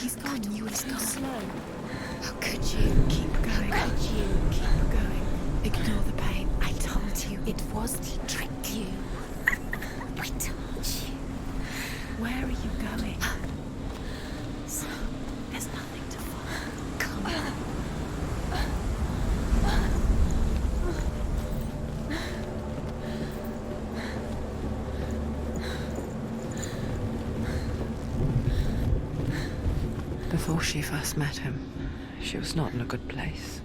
He's gone. You were too slow. How could you? Keep going. How could you? Keep going. Ignore the pain. I told you it was he tricked you. I told you. Where are you going? So, there's nothing to follow. Come on. Before she first met him, she was not in a good place.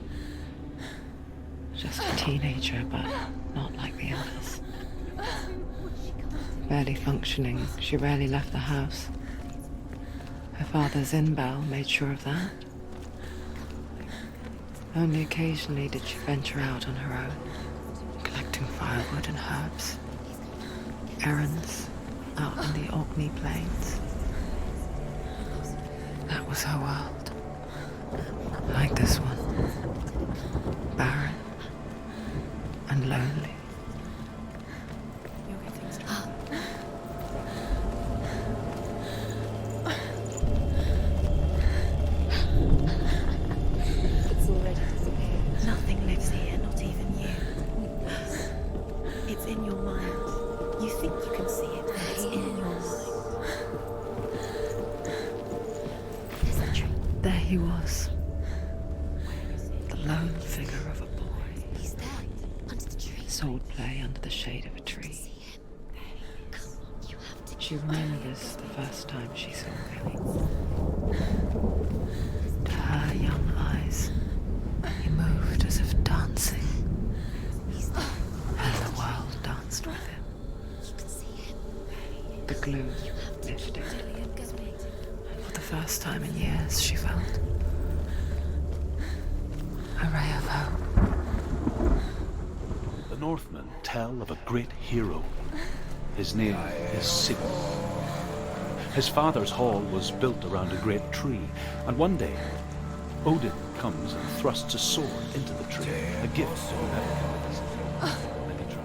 Just a teenager, but not like the others. Barely functioning, she rarely left the house. Her father's in-bell made sure of that. Only occasionally did she venture out on her own, collecting firewood and herbs. Errands out in the Orkney Plains. That was her world. Like this one. Barren and lonely. You'll get things done. It's already disappeared. Nothing lives here, not even you. It's in your mind. You think you can see it, but it's in your mind. There he was. The lone figure of a boy. He's there, under the tree. Swordplay under the shade of a tree. See him. Come on, you have to. She remembered this the first time she saw him. To her young eyes, he moved as if dancing, He's there. and the world danced with him. You can see him. The glue lifted. For the first time in years, she felt a ray of hope. The Northmen tell of a great hero. His name is Sigmund. His father's hall was built around a great tree, and one day, Odin comes and thrusts a sword into the tree, a gift to whoever can visit him. Many try.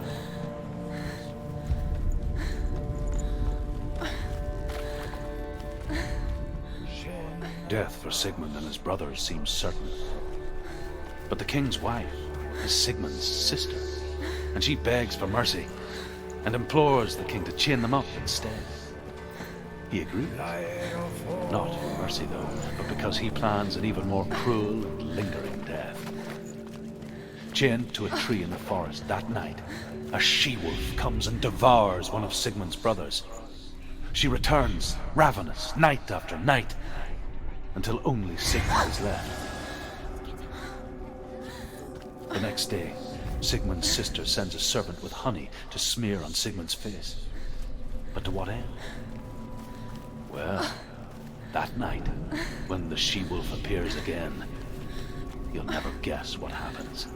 Death for Sigmund and his brothers seems certain. But the king's wife is Sigmund's sister, and she begs for mercy and implores the king to chain them up instead. He agrees. Not for mercy, though, but because he plans an even more cruel and lingering death. Chained to a tree in the forest that night, a she-wolf comes and devours one of Sigmund's brothers. She returns, ravenous, night after night, until only Sigmund is left. The next day, Sigmund's sister sends a servant with honey to smear on Sigmund's face. But to what end? Well, that night, when the she-wolf appears again, you'll never guess what happens.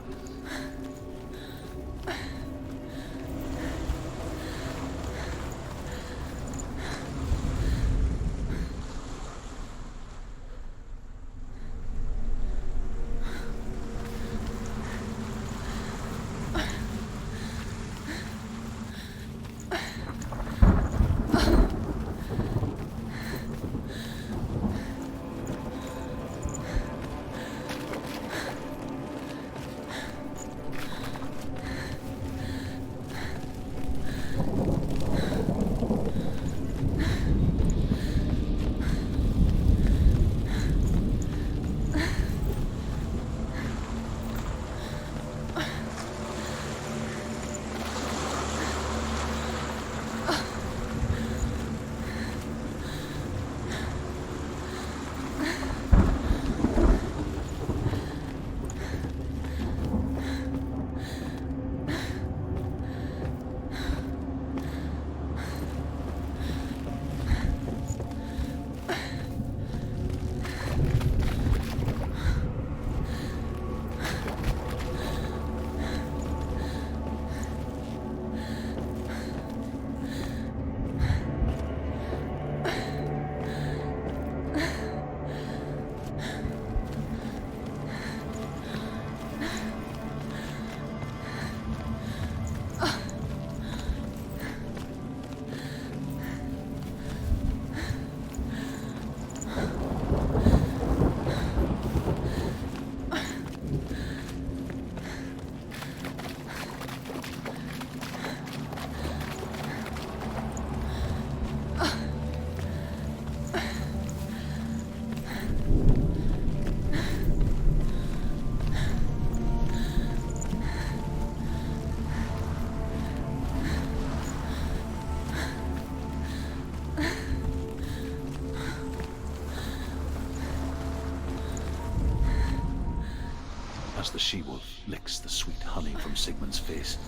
as the she-wolf licks the sweet honey from Sigmund's face.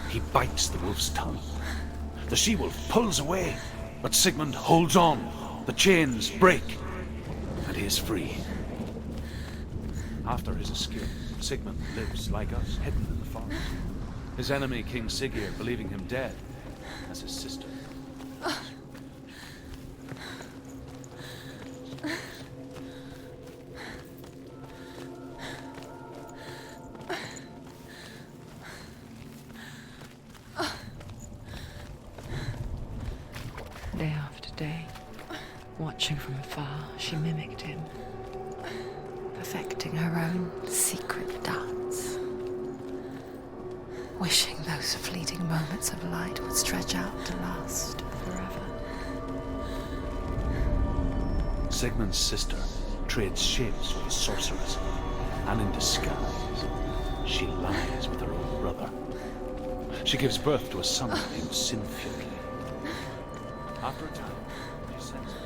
He bites the wolf's tongue. The she-wolf pulls away, but Sigmund holds on. The chains break, and he is free. After his escape, Sigmund lives like us, hidden in the forest. His enemy, King Siggeir, believing him dead, as his sister. Day after day, watching from afar, she mimicked him, perfecting her own secret dance, wishing those fleeting moments of light would stretch out to last forever. Sigmund's sister trades shapes with a sorceress, and in disguise, she lies with her own brother. She gives birth to a son named Sinfjotli. After a time, she sends him.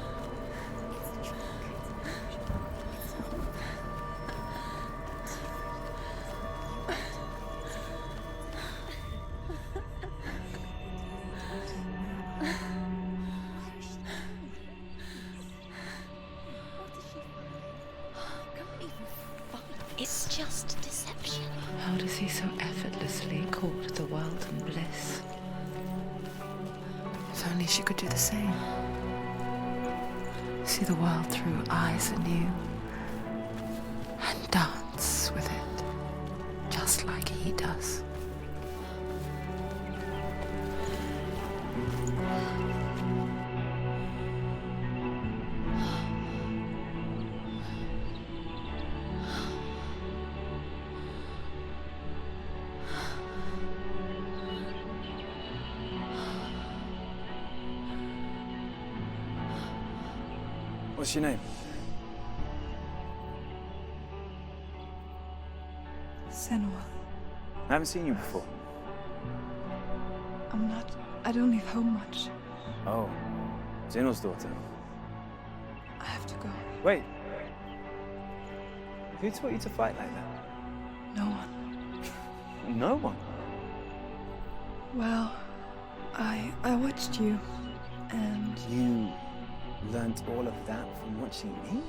It's just deception. How does he so effortlessly court the world and bliss? If only she could do the same. See the world through eyes anew and dance with it, just like he does. What's your name? Senua. I haven't seen you before. I don't leave home much. Oh, Zenua's daughter. I have to go. Wait. Who taught you to fight like that? No one. No one. Well, I watched you, and You learnt all of that from watching me?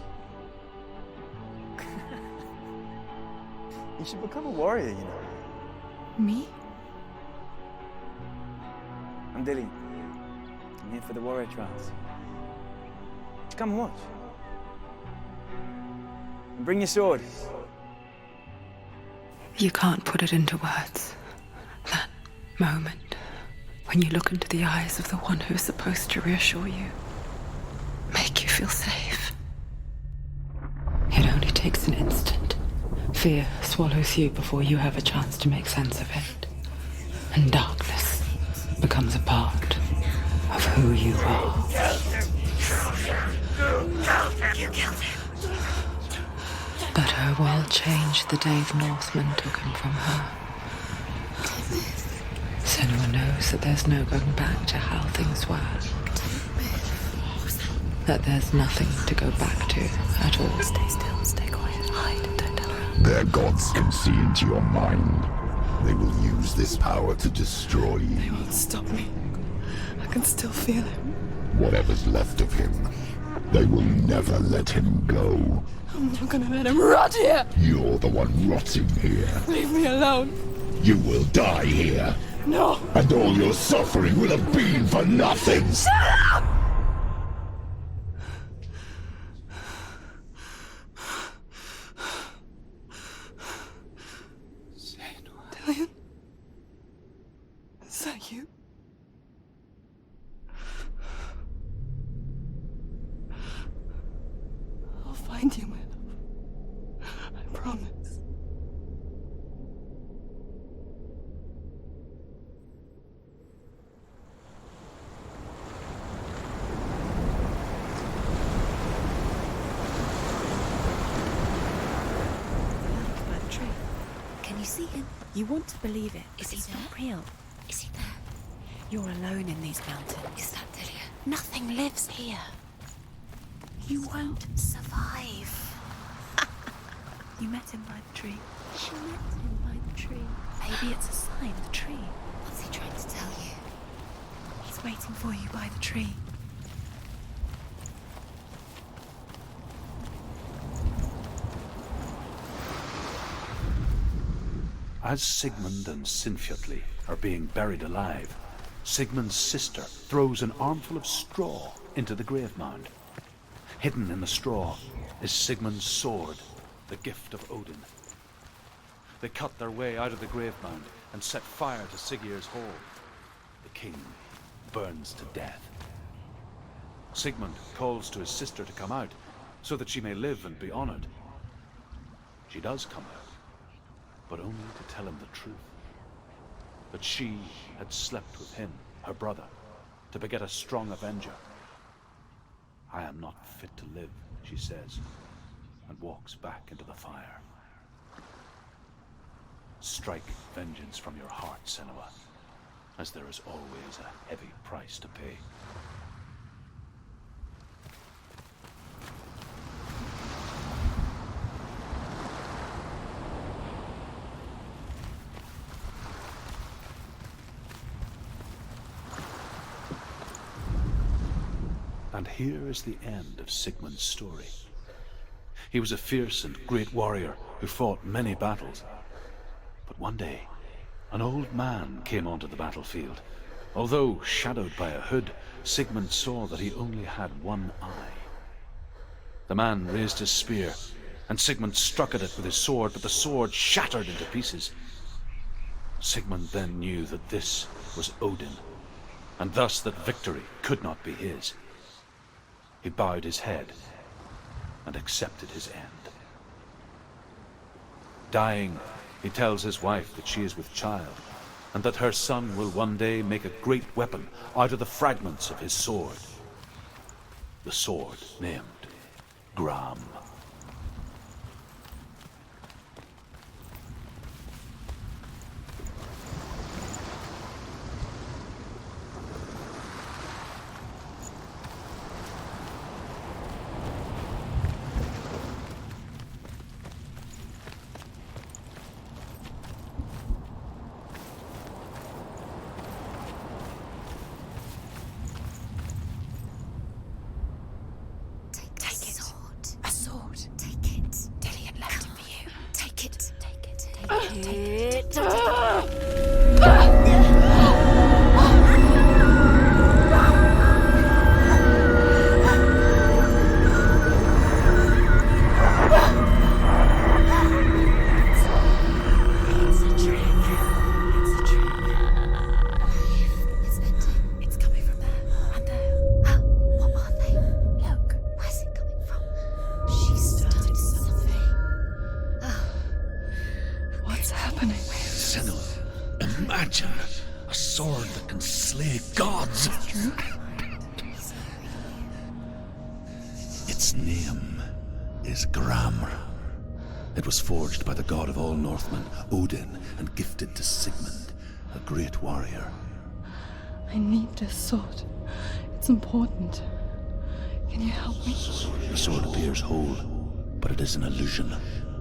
You should become a warrior, you know. me? I'm Dilly. I'm here for the warrior trials. Come and watch. And bring your sword. You can't put it into words. That moment when you look into the eyes of the one who's supposed to reassure you, make you feel safe. It only takes an instant. Fear swallows you before you have a chance to make sense of it. And darkness becomes a part of who you are. You killed him. But her world changed the day the Northmen took him from her. Senua knows that there's no going back to how things were. That there's nothing to go back to at all. Stay still, stay quiet, hide, don't tell her. Their gods can see into your mind. They will use this power to destroy They you. won't stop me. I can still feel him. Whatever's left of him, they will never let him go. I'm not gonna let him rot here. You're the one rotting here. Leave me alone. You will die here, No. and all your suffering will have been for nothing. Dillian? Is that you? I'll find you, my love. I promise. By the tree. Can you see him? You want to believe it. Is he It's not there? real. Is he there? You're alone in these mountains. Is that Dillian? Nothing lives here. You won't survive. You met him by the tree. She met him by the tree. Maybe it's a sign, the tree. What's he trying to tell you? He's waiting for you by the tree. As Sigmund and Sinfjotli are being buried alive, Sigmund's sister throws an armful of straw into the grave mound. Hidden in the straw is Sigmund's sword, the gift of Odin. They cut their way out of the grave mound and set fire to Siggeir's hall. The king burns to death. Sigmund calls to his sister to come out so that she may live and be honored. She does come out, but only to tell him the truth. That she had slept with him, her brother, to beget a strong avenger. I am not fit to live, she says, and walks back into the fire. Strike vengeance from your heart, Senua, as there is always a heavy price to pay. And here is the end of Sigmund's story. He was a fierce and great warrior who fought many battles. But one day, an old man came onto the battlefield. Although shadowed by a hood, Sigmund saw that he only had one eye. The man raised his spear, and Sigmund struck at it with his sword, but the sword shattered into pieces. Sigmund then knew that this was Odin, and thus that victory could not be his. He bowed his head and accepted his end. Dying, he tells his wife that she is with child, and that her son will one day make a great weapon out of the fragments of his sword. The sword named Gram. Its name is Gram. It was forged by the god of all Northmen, Odin, and gifted to Sigmund, a great warrior. I need this sword. It's important. Can you help me? The sword appears whole, but it is an illusion.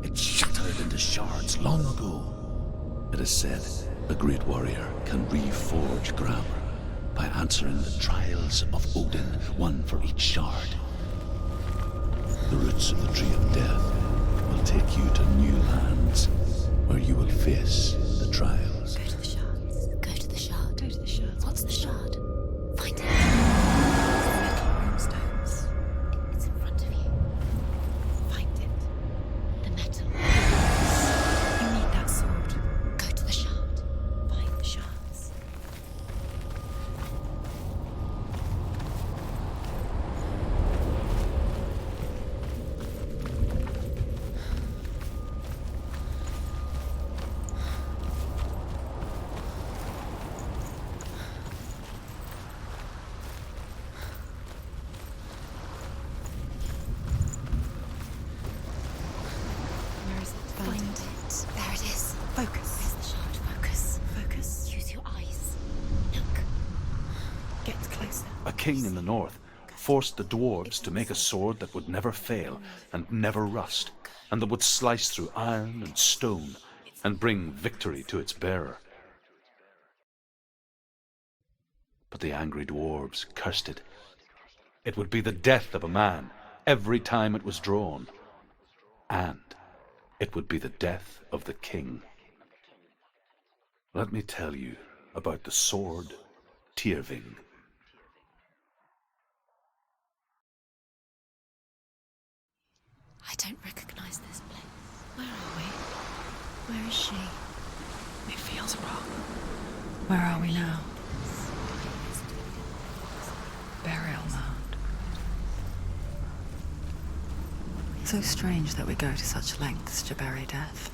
It shattered into shards long ago. It is said a great warrior can reforge Gram by answering the trials of Odin, one for each shard. The roots of the Tree of Death will take you to new lands where you will face the trials. Go to the shards. Go to the shard. Go to the shards. What's the shard? Find it. Metal stones. It's in front of you. Find it. The metal. You need that sword. Go to the shard. Find the shards. Where is it? Find it. There it is. Focus. Where's the shard? Focus. Focus. Use your eyes. Look. Get closer. A king in the north forced the dwarves to make a sword that would never fail and never rust, and that would slice through iron and stone and bring victory to its bearer. But the angry dwarves cursed it. It would be the death of a man every time it was drawn, and it would be the death of the king. Let me tell you about the sword Tyrving. I don't recognize this place. Where are we? Where is she? It feels wrong. Where are we now? Burial mound. So strange that we go to such lengths to bury death.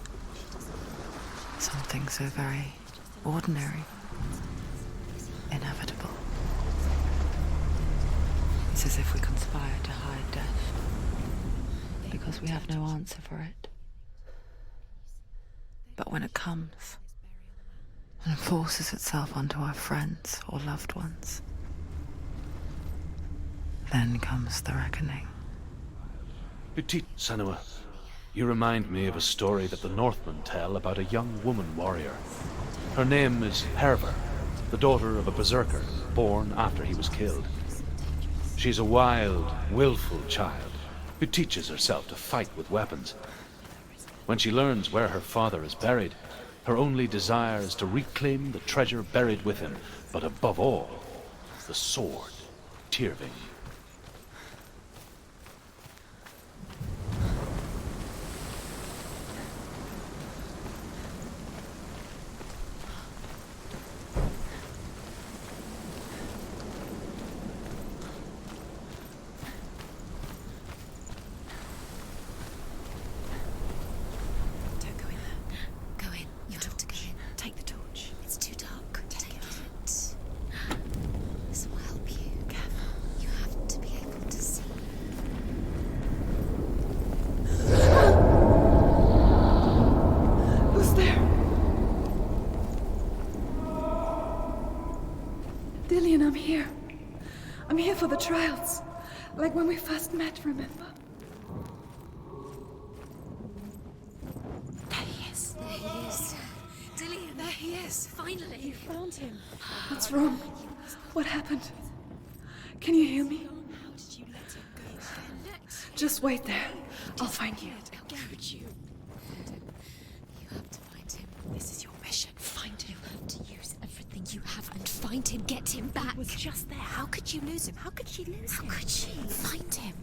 Something so very ordinary, inevitable. It's as if we conspire to hide death, because we have no answer for it. But when it comes, and forces itself onto our friends or loved ones, then comes the reckoning. Senua, you remind me of a story that the Northmen tell about a young woman warrior. Her name is Herver, the daughter of a berserker born after he was killed. She's a wild, willful child who teaches herself to fight with weapons. When she learns where her father is buried, her only desire is to reclaim the treasure buried with him, but above all, the sword Tyrving. Dillian, I'm here. I'm here for the trials. Like when we first met, remember? There he is. There he is. Dillian, there he is. Finally. You found him. What's wrong? What happened? Can you hear me? How did you let him go? Just wait there. I'll find you. How could you? You have to find him. This is your mission. Find him. You have to use everything you have and find him. Get him back. He was just there. How could you lose him? How could she lose him? How could she? Find him.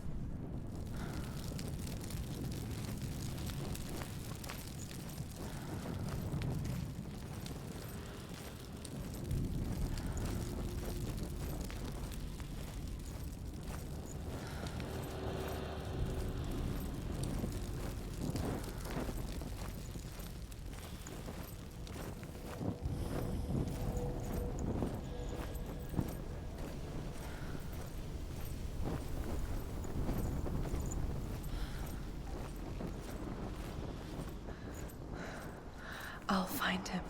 I'll find him.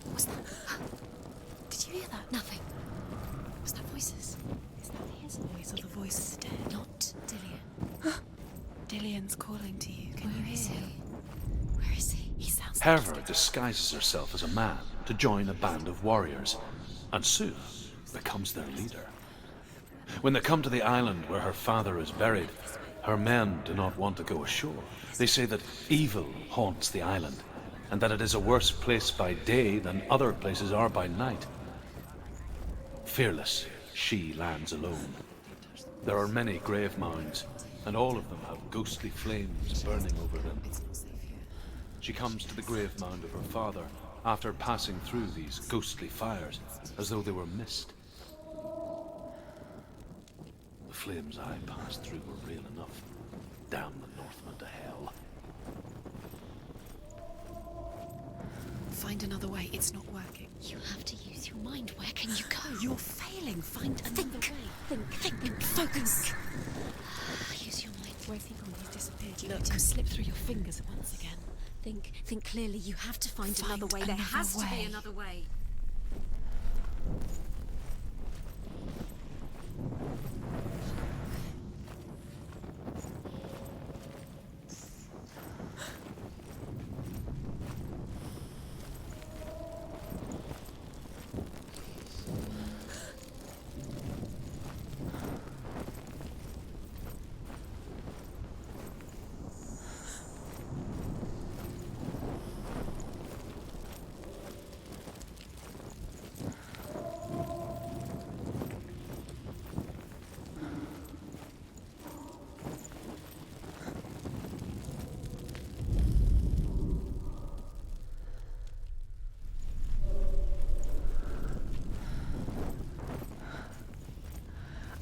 What was that? Did you hear that? Nothing. Was that voices? Is that his voice or the voice of the dead? Not Dillian. Dillian's calling to you. Can you Where is hear he? him? Where is he? He sounds Herver disguises herself as a man to join a band of warriors, and soon becomes their leader. When they come to the island where her father is buried, her men do not want to go ashore. They say that evil haunts the island, and that it is a worse place by day than other places are by night. Fearless, she lands alone. There are many grave mounds, and all of them have ghostly flames burning over them. She comes to the grave mound of her father after passing through these ghostly fires, as though they were mist. The flames I passed through were real enough. Damn the Northmen to hell. Find another way. It's not working. You have to use your mind. Where can you go? You're failing. Find another way. Think. Focus. Use your mind. Where's he gone? He's disappeared. Look, slip through your fingers once again. Think clearly. You have to find another way. There has to be another way.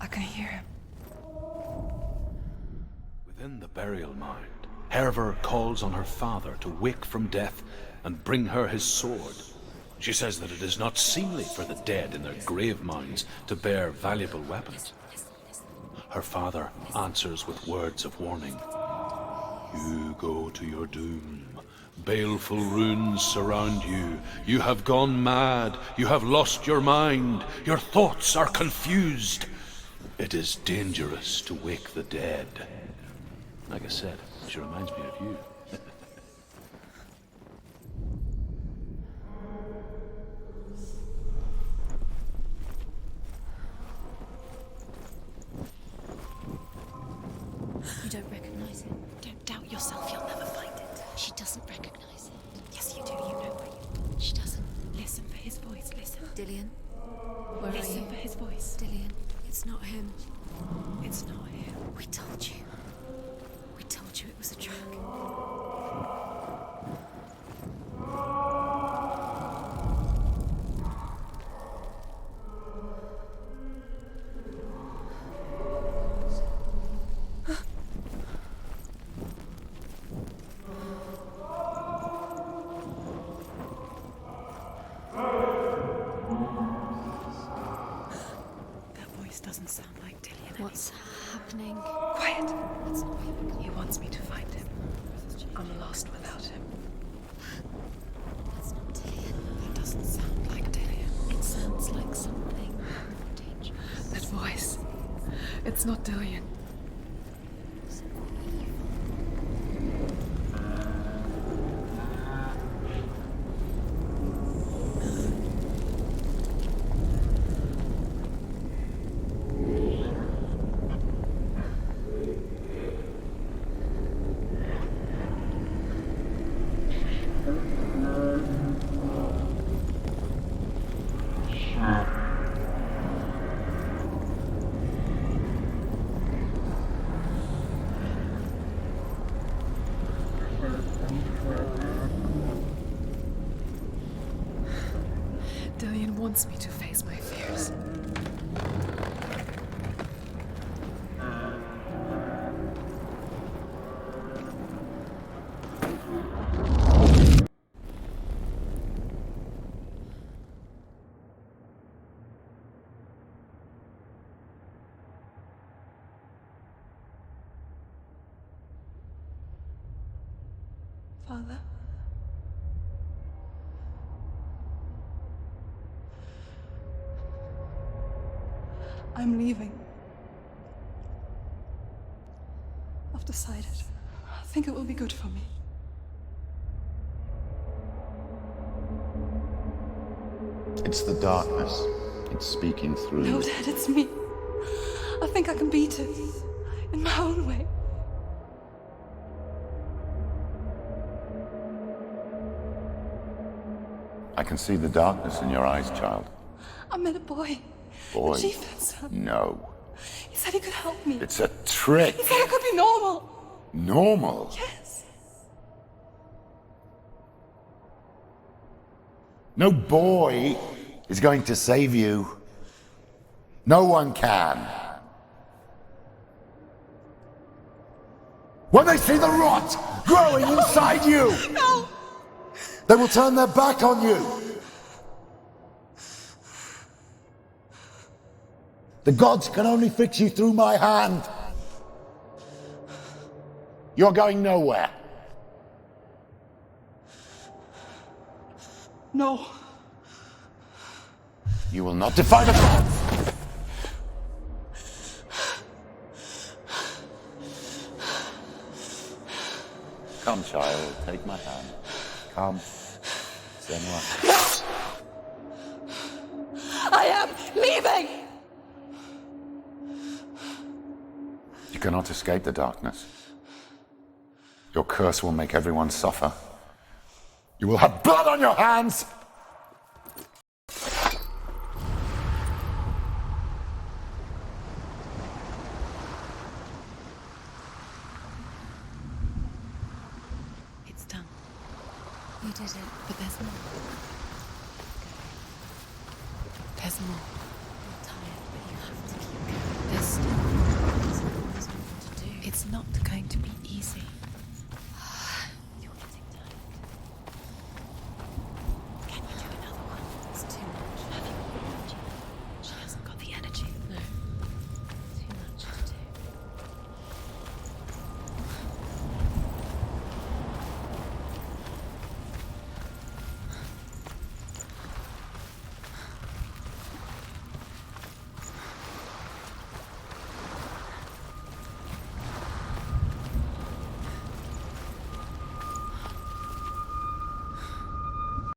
I can hear him. Within the burial mound, Herver calls on her father to wake from death and bring her his sword. She says that it is not seemly for the dead in their grave mounds to bear valuable weapons. Her father answers with words of warning. You go to your doom. Baleful runes surround you. You have gone mad. You have lost your mind. Your thoughts are confused. It is dangerous to wake the dead. Like I said, she reminds me of you. You don't recognize it. Don't doubt yourself, you'll never find it. She doesn't recognize it. Yes, you do, you know where you... She doesn't. Listen for his voice, listen. Dillian? Where are Listen you? for his voice. Dillian, it's not him. It's not him. We told you. We told you it was a track. That voice doesn't sound like Dillian. What's happening? Quiet. It's not him. He wants me to find him. I'm lost without him. It's not Dillian. That doesn't sound like Dillian. It sounds like something dangerous. That voice. It's not Dillian. Dillian wants me to face my fears. Father? I'm leaving. I've decided. I think it will be good for me. It's the darkness. It's speaking through No, you. Dad, it's me. I think I can beat it. In my own way. I can see the darkness in your eyes, child. I met a boy. Boy. The chief son. No. He said he could help me. It's a trick. He said I could be normal. Normal. Yes. No boy is going to save you. No one can. When they see the rot growing inside you, No! they will turn their back on you. The gods can only fix you through my hand. You're going nowhere. No. You will not defy the gods! Come, child, take my hand. Come. Senua. I am leaving! You cannot escape the darkness. Your curse will make everyone suffer. You will have blood on your hands! It's done. You did it. But there's more. There's more.